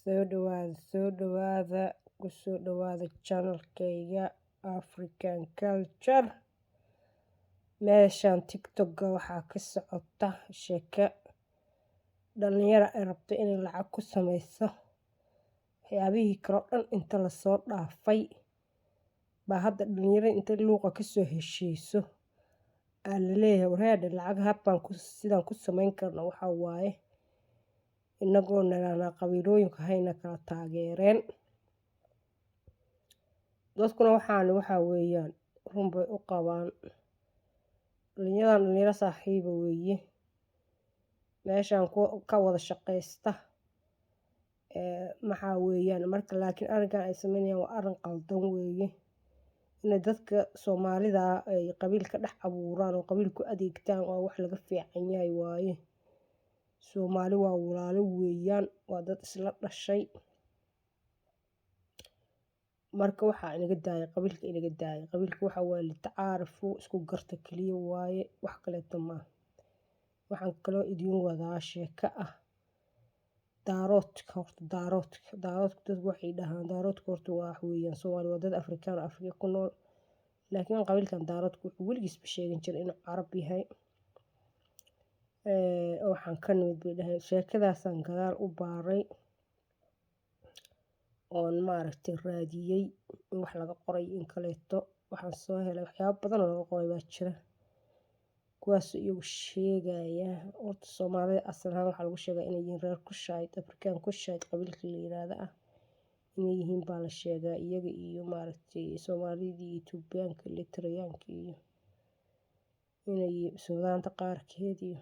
Soo dhawaada ku soo dhawaada channelkayga African Culture. Meeshaan TikTok waxaa ka socota sheeko dhalinyaro ay rabto inay lacag ku samayso. Waxyaabihii kale oo dhan inta la soo dhaafay baa hadda dhalinyaro inta luuqa ka soo heshiiso aa la leeyahay wareer lacag habkan sidaan ku samayn karno waxa waaye inagoo nalaana qabiilooyinka hayna kala taageereen dadkuna waxa weeyaan run bay u qabaan dhalinyaro saaxiibo weeye meeshaan ka wada shaqaysta maxaa weeyaan marka laakiin arrinkan ay sameynayaan waa arrin qaldan weeye inay dadka Soomaalida ay qabiil ka dhex abuuraan oo qabiil ku adeegtaan waa wax laga fiican yahay waaye Soomaali waa walaalo weeyaan waa dad isla dhashay marka waxa inaga daaya qabiilka waxa waa la tacaarufo isku garta kaliya waaye wax kale ma waxaan kaloo idin wadaa sheeko ah daaroodka dad waxay dhahaan daaroodka horta waa wax weeyaan Soomaali waa dad Afrikaan Afrika ku nool laakiin qabiilkan daaroodka wuxuu weligiis sheegan jiray inuu Carab yahay waxaan ka nimid bay dhahay sheekadaasaan gadaal u baaray oon maaragtay raadiyey in wax laga qoray in kaleeto waxaan soo helay waxyaabo badan oo laga qoray baa jira kuwaas iyagu sheegaya horta Soomaalida asal ahaan waxaa lagu sheegaa inay yihiin reer Kushaayid Afrikaan Kushaayid qabiilka la yiraahdo inay yihiin baa la sheegaa iyaga iyo maaragtay Soomaalidii Itoobiyaanka Litrayaanka iyo inay Suudaanta qaarkeed iyo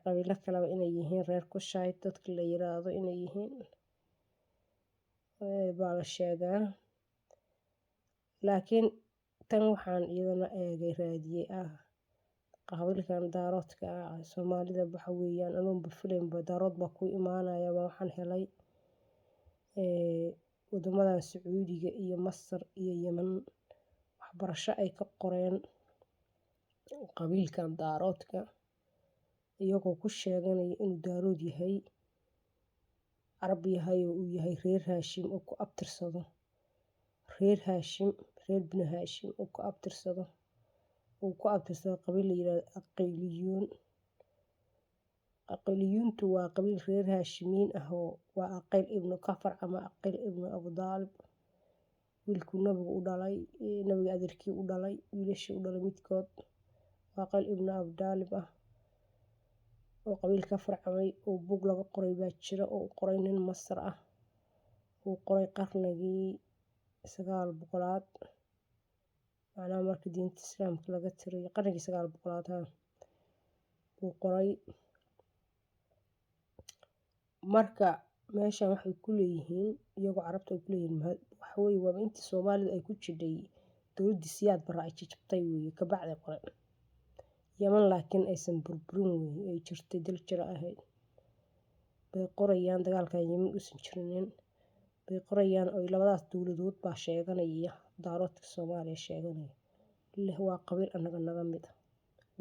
qabiilo kale inay yihiin reer Kushaayid dadka la yiraahdo inay yihiin baa la sheegaa laakiin tan waxaan iyadana eegay raadiyey qabiilkan daaroodka Soomaalida waxa weeyaan anuunba filaynba daarood baa ku imaanaya waxaan helay wadamadan Sacuudiga iyo Masar iyo Yemen waxbarasho ay ka qoreen qabiilkan daaroodka iyagoo ku sheeganaya inuu daarood yahay Carab yahay oo uu yahay reer Haashim oo ku abtirsado reer Haashim reer Bani Haashim oo ku abtirsado qabiil la yiraahdo Aqiliyuuntu waa qabiil reer Haashimiin ah oo waa Aqil ibnu Kafar ama Aqil ibnu Abu Daalib wiilku nabiga u dhalay nabiga adeerkii u dhalay wiilashii u dhalay midkood waa Aqil ibnu Abu Daalib oo qabiil ka farcamay oo bug laga qoray baa jira oo qoray nin Masar ah uu qoray qarnigii 900aad macnaha markii diinta Islaamka laga tiray qarnigii 900aad uu qoray marka meeshan waxay ku leeyihiin iyagoo Carabta ay ku leeyihiin waxa weeye waa intii Soomaalida ay ku jidhay dawladda Siyaad Barre ay jabtay weeye ka bacdi qoray Yemen laakiin aysan burburin weeye ay jirtay dal jira ahayd bay qorayaan dagaalkan Yemen uusan jirinin bay qorayaan oo labadaas dawladood baa sheeganaya daaroodka Soomaaliya sheeganaya leh waa qabiil anaga naga mid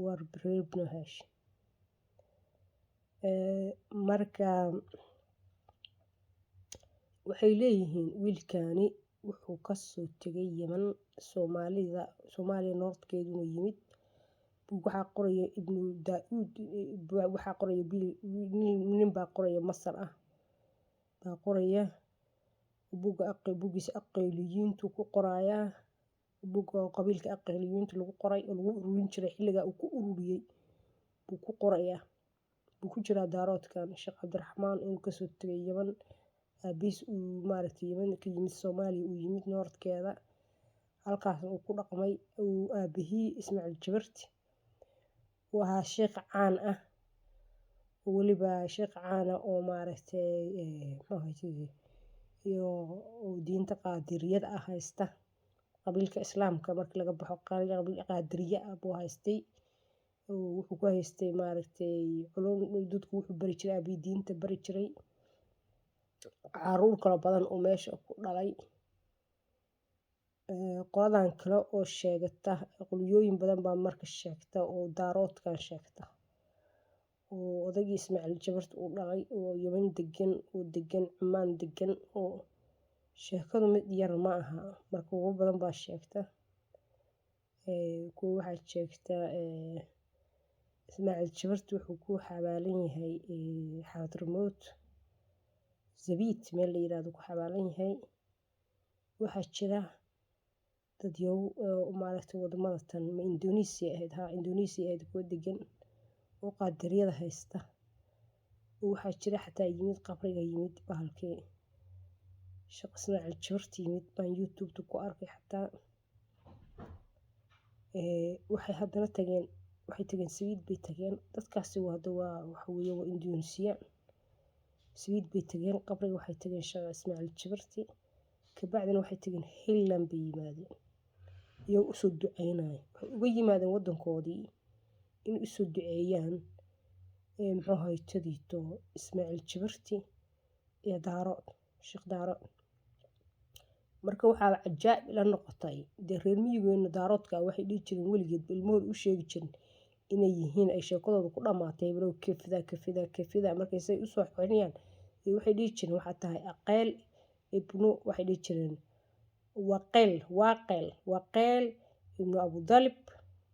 waa reer Bani Haashim marka waxay leeyihiin wiilkaani wuxuu ka soo tagay Yemen Soomaaliya noortkeeduna yimid waxaa qoraya ibnu Daa'uud waxaa qoraya nin baa qoraya Masar baa qoraya bugiisa Aqiliyuuntu ku qoraya buga qabiilka Aqiliyuunta lagu qoray oo lagu ururin jiray xilliga uu ku ururiyay buu ku qoraya buu ku jira daaroodkan Sheekh Cabdiraxmaan inuu ka soo tagay Yemen aabiis uu maaragtay Yemen ka yimid Soomaaliya uu yimid noortkeeda halkaas uu ku dhaqmay uu aabihii Ismaaciil Jabarti waa sheekh caan ah waliba sheekh caan ah oo maaragtay iyo diinta qaadiriyada haysta qabiilka Islaamka markii laga baxo qabiilka qaadiriya buu haystay wuxuu ku haystay maaragtay culum dadku wuxuu bari jiray abi diinta bari jiray caruur kala badan oo meesha ku dhalay qoladan kale oo sheegata qoliyooyin badan baa marka sheegta oo daaroodkan sheegta oo odaygii Ismaaciil Jabarta uu dhalay oo Yemen degan Cumaan degan oo sheekadu mid yar ma aha marka ugu badan baa sheegta kuwa waxaa sheegta Ismaaciil Jabarta wuxuu ku xabaalan yahay Xaadramowt Zabiit meel la yiraahdo ku xabaalan yahay waxaa jira dad maaragtay wadamada tan ma Indonesia ahayd kuwa degan oo qaadariyada haysta waxaa jira xataa yimid qabriga yimid bahalkii Sheekh Ismaaciil Jabarta yimid baan YouTube ku arkay xataa waxay haddana tageen Sabiid bay tageen dadkaasi waxa weeye waa Indonesia Sabiid bay tageen qabriga waxay tageen Sheekh Ismaaciil Jabarta kabacdina waxay tageen Highland bay yimaadeen iyagoo u soo duceynaya waxay uga yimaadeen wadankoodii in u soo duceeyaan muxuu ahaay tadiito Ismaaciil Jabarta iyo Sheekh Daaro marka waxaa cajaa'ib la noqotay reer miyigeena daaroodka waxay dhihi jireen weligeed ilmahooda u sheegi jireen inay yihiin ay sheekadooda ku dhamaatay bilow kafida markay say u soo xoriyaan waxay dhihi jireen waxaa tahay aqeel ibnu waxay dhihi jireen waqeel ibnu Abu Dalib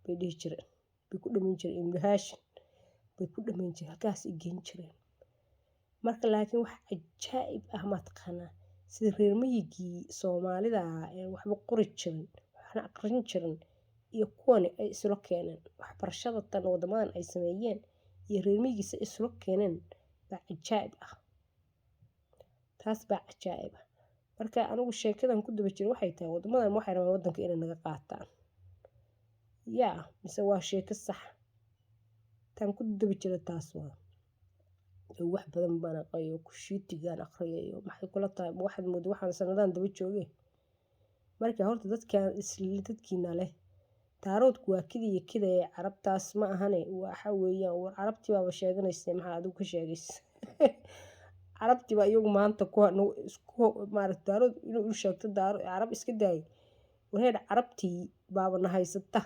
bay dhihi jireen bay ku dhameyn jireen ibnu Haashim bay ku dhameyn jireen halkaas ay geyn jireen marka laakiin wax cajaa'ib ah ma taqaanaa sida reer miyigii Soomaalida waxba qori jirin waxna aqrin jirin iyo kuwan ay isla keeneen waxbarashada tan wadamadan ay sameeyeen iyo reer miyigiisa isla keeneen baa cajaa'ib ah taas baa cajaa'ib ah marka anigu sheekadan ku daba jiro waxay tahay wadamadan waxay rabaan wadanka inay naga qaataan mise waa sheeko sax tan ku daba jiro taas waa wax badan baan aqriyo ku shiitigaan aqriyayo maxay kula tahay waxaad moodaa waxaan sanadan daba joogay marka horta dadkiina leh daaroodku waa kida ee carabtaas ma ahane waxa weeyaan war carabtii baa sheeganaysa maxaa adigu ka sheegaysa carabtii baa iyagu maanta isku maaragtay daarood inuu u sheegto carab iska daayay wareer carabtii baaba na haysata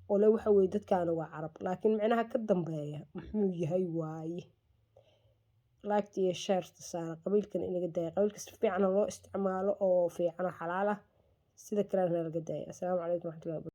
oo le waxa weeye dadkaana waa carab laakiin macnaha ka dambeeya muxuu yahay waaye laagta iyo sheerta saara qabiilkan inaga daaya qabiilka si fiican loo isticmaalo oo fiican xalaal ah sida kalena laga daaya assalaamu calaykum waraxmatullaahi